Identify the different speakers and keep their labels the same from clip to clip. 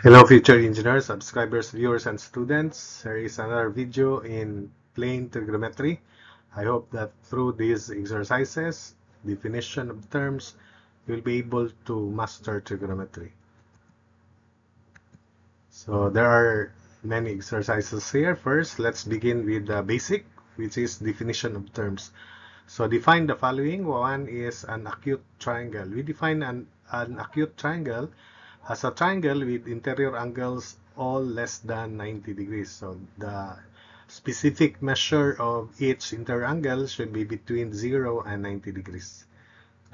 Speaker 1: Hello future engineers, subscribers, viewers, and students. Here is another video in plane trigonometry. I hope that through these exercises, definition of terms, you'll be able to master trigonometry. So there are many exercises here. First, let's begin with the basic, which is definition of terms. So define the following. One is an acute triangle. We define an acute triangle as a triangle with interior angles all less than 90 degrees. So the specific measure of each interior angle should be between 0 and 90 degrees.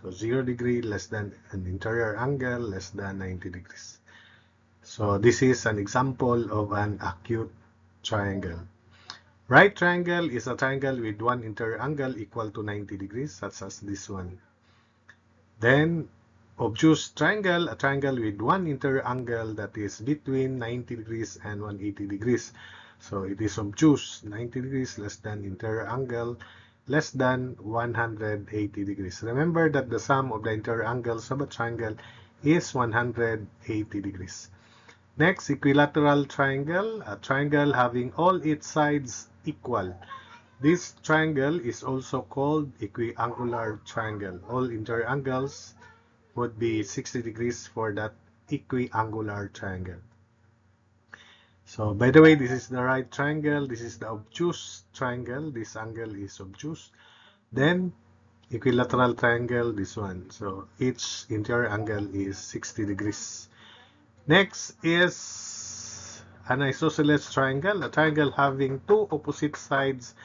Speaker 1: So 0 degree less than an interior angle less than 90 degrees. So this is an example of an acute triangle. Right triangle is a triangle with one interior angle equal to 90 degrees, such as this one. Then obtuse triangle, a triangle with one interior angle that is between 90 degrees and 180 degrees. So it is obtuse, 90 degrees less than interior angle less than 180 degrees. Remember that the sum of the interior angles of a triangle is 180 degrees. Next, equilateral triangle, a triangle having all its sides equal. This triangle is also called equiangular triangle. All interior angles would be 60 degrees for that equiangular triangle. So, by the way, this is the right triangle. This is the obtuse triangle. This angle is obtuse. Then, equilateral triangle, this one. So, each interior angle is 60 degrees. Next is an isosceles triangle, a triangle having two opposite sides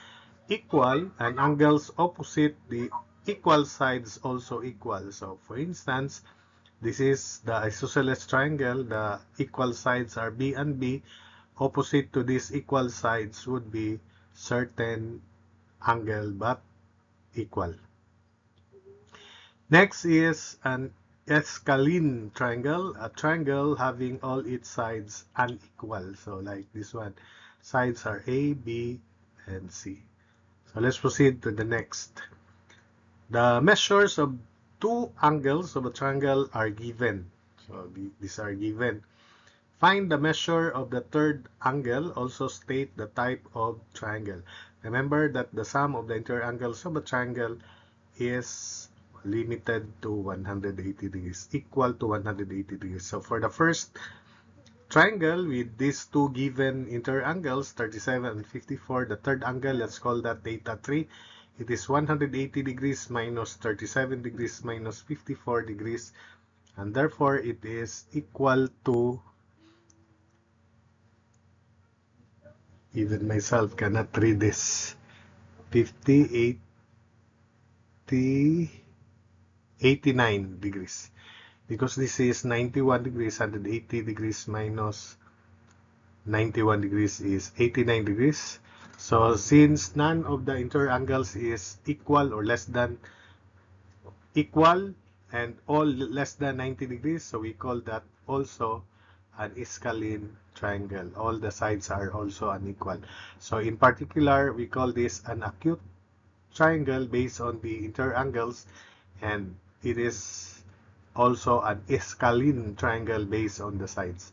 Speaker 1: equal and angles opposite the equal sides also equal. So for instance, this is the isosceles triangle. The equal sides are B and B. Opposite to these equal sides would be certain angle but equal. Next is an Escalene triangle, a triangle having all its sides unequal. So like this one, sides are A, B, and C. So let's proceed to the next. The measures of two angles of a triangle are given. So these are given. Find the measure of the third angle. Also state the type of triangle. Remember that the sum of the interior angles of a triangle is limited to 180 degrees, equal to 180 degrees. So for the first triangle with these two given interior angles, 37 and 54, the third angle, let's call that theta 3. It is 180 degrees minus 37 degrees minus 54 degrees, and therefore it is equal to, even myself cannot read this, 58 89 degrees, because this is 91 degrees, 180 degrees minus 91 degrees is 89 degrees. So since none of the interior angles is equal or less than equal and all less than 90 degrees, so we call that also an Escalene triangle. All the sides are also unequal. So in particular, we call this an acute triangle based on the interior angles, and it is also an Escalene triangle based on the sides.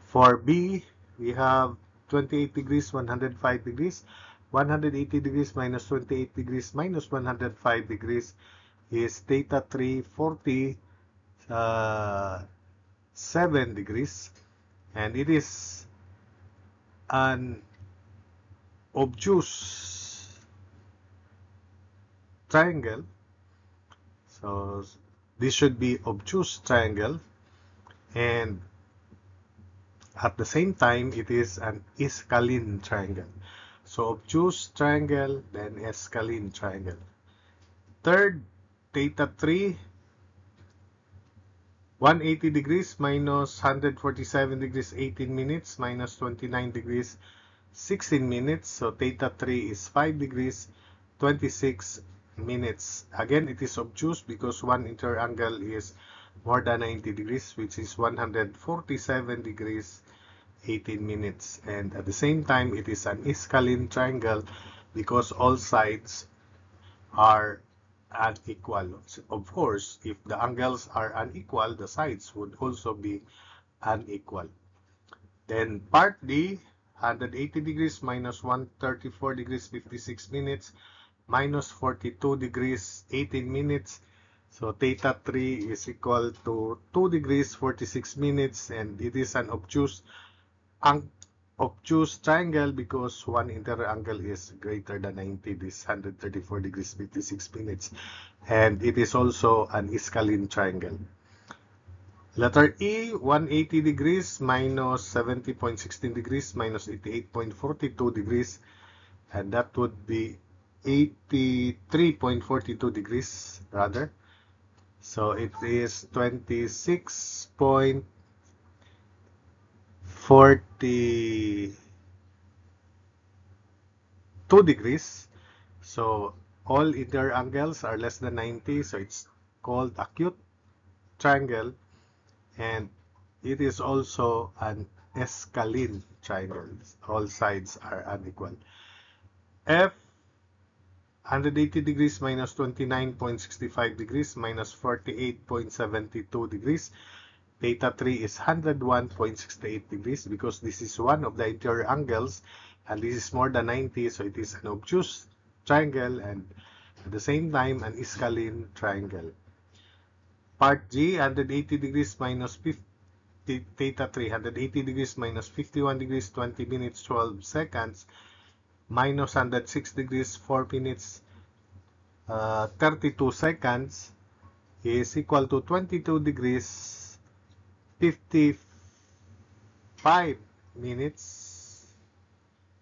Speaker 1: For B, we have 28 degrees, 105 degrees. 180 degrees minus 28 degrees minus 105 degrees is theta 3, 47 degrees. And it is an obtuse triangle. So this should be obtuse triangle, and at the same time it is an Escalene triangle. So obtuse triangle, then Escalene triangle. Third, theta 3, 180 degrees minus 147 degrees 18 minutes minus 29 degrees 16 minutes. So theta 3 is 5 degrees 26 minutes. Again, it is obtuse because one interior angle is more than 90 degrees, which is 147 degrees 18 minutes. And at the same time, it is an Escalene triangle because all sides are unequal. Of course, if the angles are unequal, the sides would also be unequal. Then part D, 180 degrees minus 134 degrees 56 minutes minus 42 degrees 18 minutes. So theta 3 is equal to 2 degrees 46 minutes, and it is an obtuse triangle because one interior angle is greater than 90, this 134 degrees 56 minutes, and it is also an Iscalene triangle. Letter E, 180 degrees minus 70.16 degrees minus 88.42 degrees, and that would be 83.42 degrees rather. So it is 26.42 degrees. So all interior angles are less than 90, so it's called acute triangle, and it is also an Escalene triangle. All sides are unequal. F, 180 degrees minus 29.65 degrees minus 48.72 degrees. Theta 3 is 101.68 degrees because this is one of the interior angles and this is more than 90, so it is an obtuse triangle and at the same time an Iscalene triangle. Part G, 180 degrees minus 50, theta 3, 180 degrees minus 51 degrees 20 minutes 12 seconds minus 106 degrees 4 minutes 32 seconds is equal to 22 degrees 55 minutes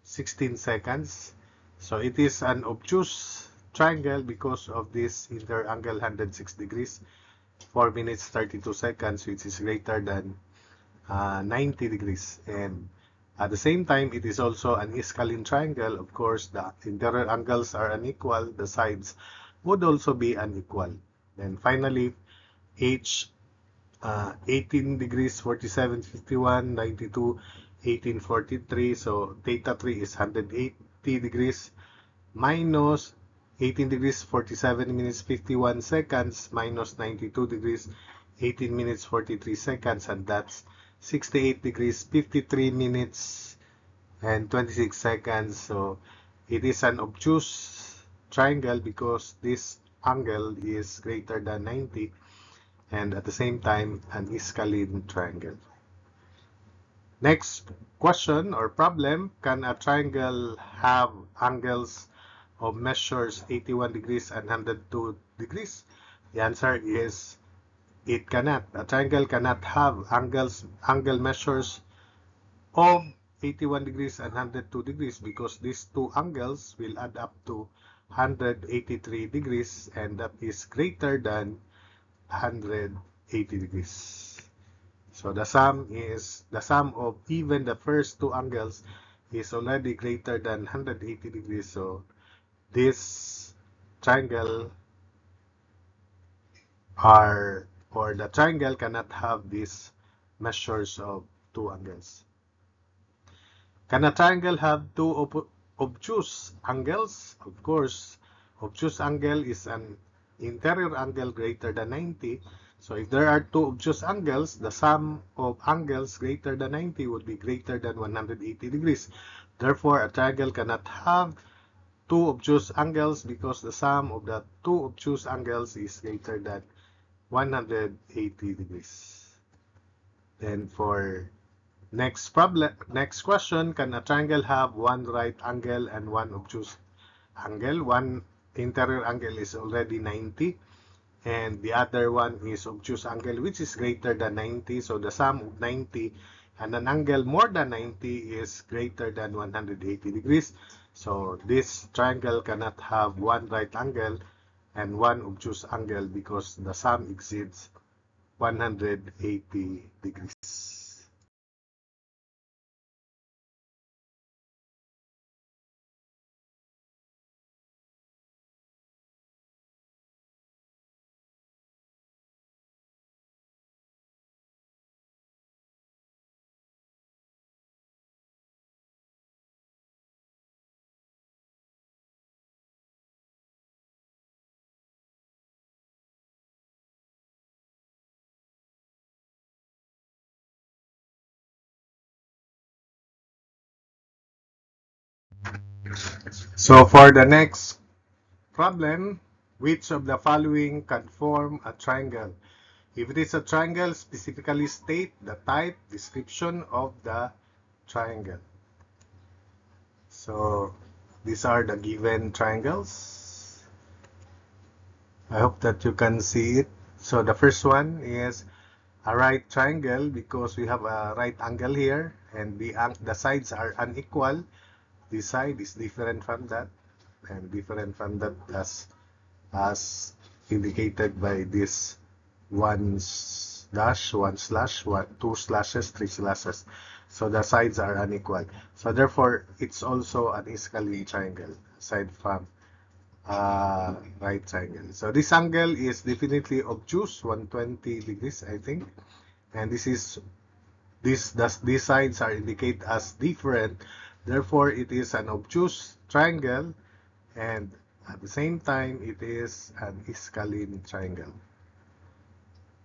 Speaker 1: 16 seconds. So it is an obtuse triangle because of this interior angle 106 degrees 4 minutes 32 seconds, which is greater than 90 degrees, and at the same time it is also an Iscalene triangle. Of course, the interior angles are unequal, the sides would also be unequal. Then finally H, 18 degrees 47 51 92 18 43, so theta 3 is 180 degrees minus 18 degrees 47 minutes 51 seconds minus 92 degrees 18 minutes 43 seconds, and that's 68 degrees 53 minutes and 26 seconds. So it is an obtuse triangle because this angle is greater than 90 and at the same time an Iscalene triangle. Next question or problem, can a triangle have angles of measures 81 degrees and 102 degrees? The answer is it cannot. A triangle cannot have angle measures of 81 degrees and 102 degrees because these two angles will add up to 183 degrees, and that is greater than 180 degrees. So the sum of even the first two angles is already greater than 180 degrees. So this triangle or the triangle cannot have these measures of two angles. Can a triangle have two obtuse angles? Of course, obtuse angle is an interior angle greater than 90. So if there are two obtuse angles, the sum of angles greater than 90 would be greater than 180 degrees. Therefore, a triangle cannot have two obtuse angles because the sum of the two obtuse angles is greater than 180 degrees. Then for next question, can a triangle have one right angle and one obtuse angle? One interior angle is already 90 and the other one is obtuse angle which is greater than 90. So the sum of 90 and an angle more than 90 is greater than 180 degrees. So this triangle cannot have one right angle and one obtuse angle because the sum exceeds 180 degrees. So for the next problem, which of the following can form a triangle? If it is a triangle, specifically state the type description of the triangle. So these are the given triangles. I hope that you can see it. So the first one is a right triangle because we have a right angle here and the sides are unequal. This side is different from that and different from that as indicated by this one dash, one slash, two slashes, three slashes. So the sides are unequal. So therefore, it's also an isocline triangle aside from right triangle. So this angle is definitely obtuse, 120 degrees, I think. And these sides are indicate as different. Therefore, it is an obtuse triangle, and at the same time, it is an isocline triangle.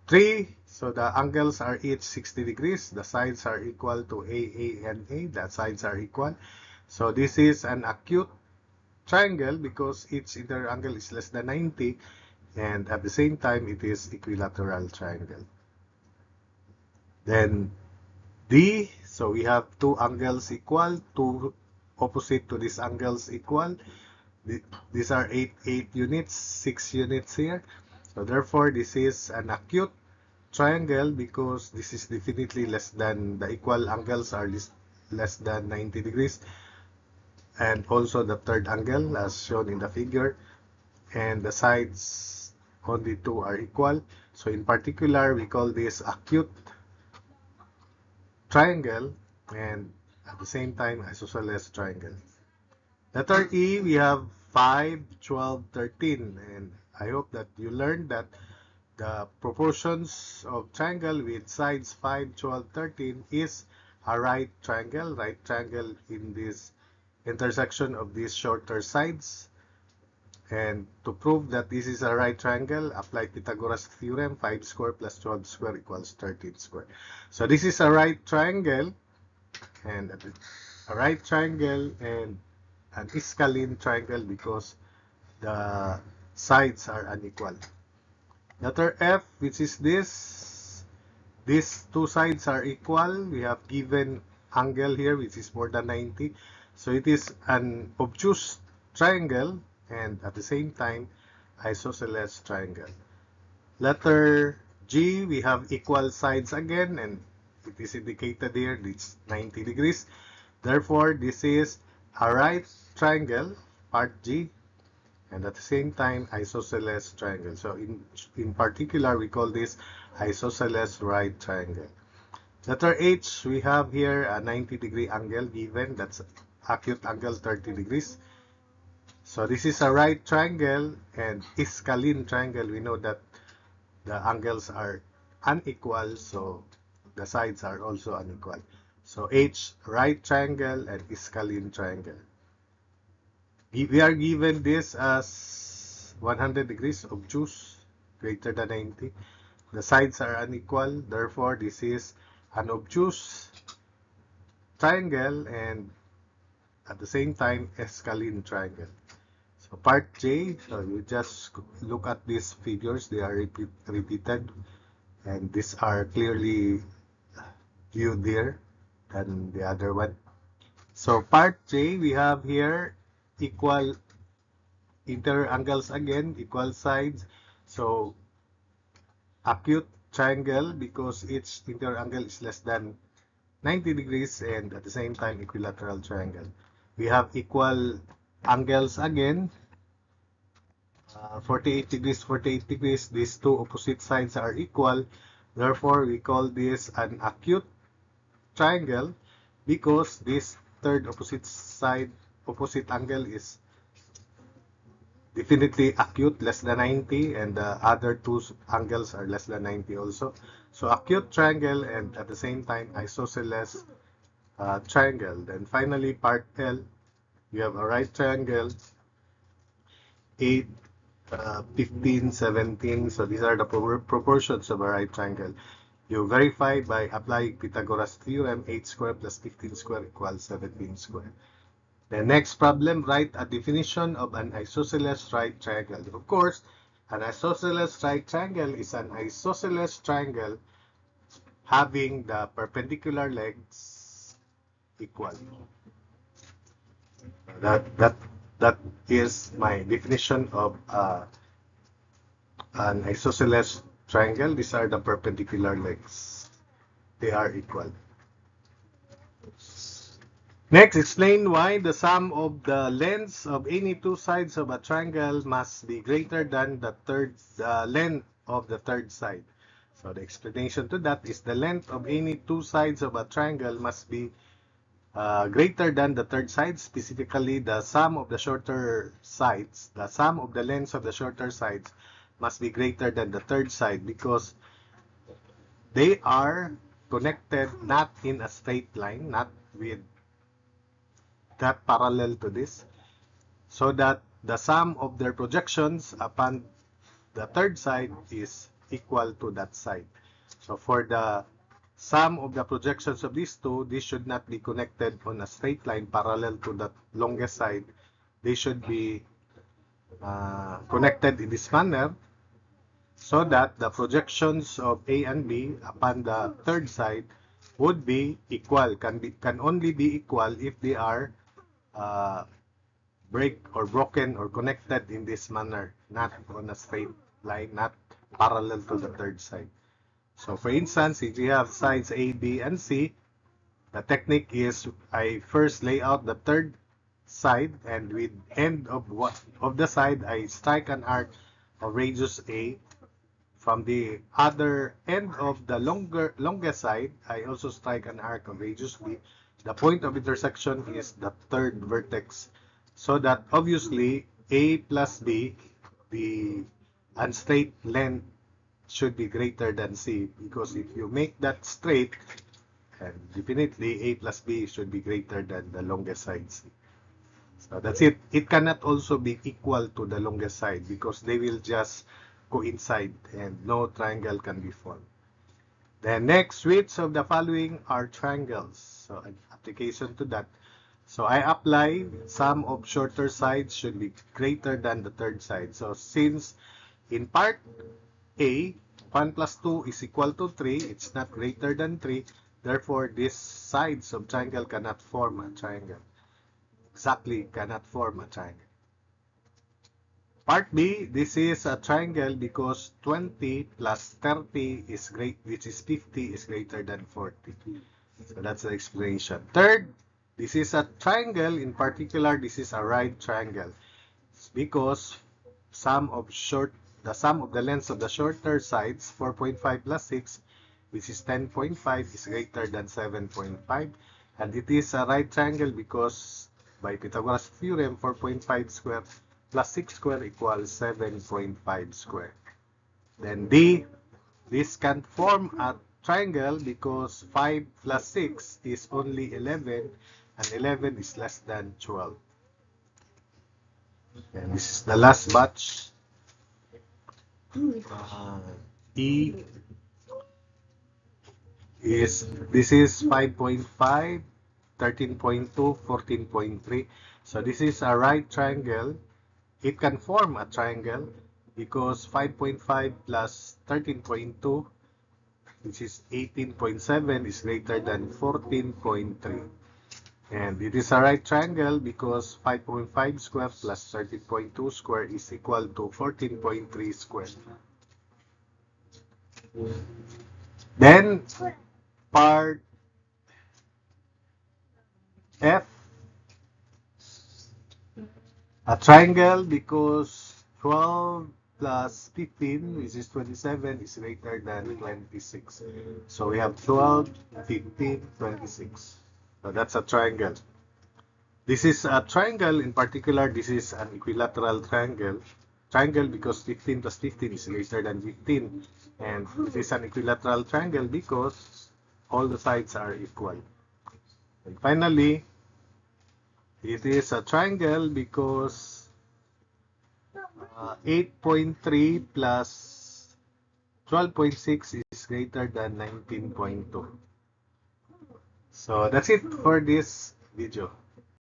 Speaker 1: 3. So the angles are each 60 degrees. The sides are equal to A, and A. The sides are equal. So this is an acute triangle because each interior angle is less than 90, and at the same time it is equilateral triangle. Then D, so we have two angles equal, two opposite to these angles equal. These are 8 units, 6 units here. So therefore this is an acute triangle because this is definitely less than, the equal angles are less than 90 degrees. And also the third angle as shown in the figure, and the sides only two are equal. So in particular, we call this acute triangle and at the same time isosceles triangle. Letter E, we have 5, 12, 13, and I hope that you learned that the proportions of triangle with sides 5, 12, 13 is a right triangle in this intersection of these shorter sides. And to prove that this is a right triangle, apply Pythagoras theorem, 5 square plus 12 square equals 13 square. So this is a right triangle and an isocline triangle because the sides are unequal. Letter F, which is this, these two sides are equal. We have given angle here which is more than 90. So it is an obtuse triangle and at the same time isosceles triangle. Letter G, we have equal sides again and it is indicated here, it's 90 degrees. Therefore, this is a right triangle, part G, and at the same time isosceles triangle. So in particular, we call this isosceles right triangle. Letter H, we have here a 90-degree angle given, that's acute angle 30 degrees. So this is a right triangle and isocline triangle. We know that the angles are unequal, so the sides are also unequal. So H, right triangle and isocline triangle. We are given this as 100 degrees obtuse, greater than 90. The sides are unequal, therefore this is an obtuse triangle and at the same time isocline triangle. So part J, so you just look at these figures, they are repeated and these are clearly viewed there than the other one. So part J, we have here equal interior angles again, equal sides. So acute triangle because each interior angle is less than 90 degrees and at the same time equilateral triangle. We have equal angles again, 48 degrees, 48 degrees. These two opposite sides are equal. Therefore, we call this an acute triangle because this third opposite angle is definitely acute, less than 90, and the other two angles are less than 90 also. So acute triangle and at the same time isosceles triangle. Then finally part L, you have a right triangle, 8, 15, 17. So these are the proportions of a right triangle. You verify by applying Pythagoras theorem, 8 square plus 15 square equals 17 square. The next problem, write a definition of an isosceles right triangle. Of course, an isosceles right triangle is an isosceles triangle having the perpendicular legs equal. That is my definition of an isosceles triangle. These are the perpendicular legs. They are equal. Next, explain why the sum of the lengths of any two sides of a triangle must be greater than the length of the third side. So the explanation to that is the length of any two sides of a triangle must be greater than the third side, specifically the sum of the shorter sides. The sum of the lengths of the shorter sides must be greater than the third side because they are connected not in a straight line, not with that parallel to this, so that the sum of their projections upon the third side is equal to that side. So for the sum of the projections of these two, this should not be connected on a straight line parallel to the longest side. They should be connected in this manner so that the projections of A and B upon the third side would be equal, can only be equal if they are broken or connected in this manner, not on a straight line, not parallel to the third side. So for instance, if you have sides A, B, and C, the technique is I first lay out the third side, and with end of the side, I strike an arc of radius A. From the other end of the longest side, I also strike an arc of radius B. The point of intersection is the third vertex. So that obviously A plus B, the unstraight length should be greater than C, because if you make that straight, and definitely A plus B should be greater than the longest side C. So that's it. It cannot also be equal to the longest side because they will just coincide and no triangle can be formed. The next, which of the following are triangles? So an application to that. So I apply sum of shorter sides should be greater than the third side. So since in part A, 1 plus 2 is equal to 3, it's not greater than 3, therefore these sides of triangle cannot form a triangle. Exactly, cannot form a triangle. Part B, this is a triangle because 20 plus 30 is which is 50 is greater than 40. So that's the explanation. Third, this is a triangle. In particular, this is a right triangle. It's because the sum of the lengths of the shorter sides, 4.5 plus 6, which is 10.5, is greater than 7.5. And it is a right triangle because by Pythagoras theorem, 4.5 squared plus 6 squared equals 7.5 squared. Then D, this can form a triangle because 5 plus 6 is only 11 and 11 is less than 12. And this is the last batch. E this is 5.5, 13.2, 14.3. So this is a right triangle. It can form a triangle because 5.5 plus 13.2, which is 18.7, is greater than 14.3. And it is a right triangle because 5.5 squared plus 13.2 squared is equal to 14.3 squared. Then part F, a triangle because 12 plus 15, which is 27, is greater than 26. So we have 12, 15, 26. So that's a triangle. This is a triangle. In particular, this is an equilateral triangle. Triangle because 15 plus 15 is greater than 15. And this is an equilateral triangle because all the sides are equal. And finally, it is a triangle because 8.3 plus 12.6 is greater than 19.2. So that's it for this video.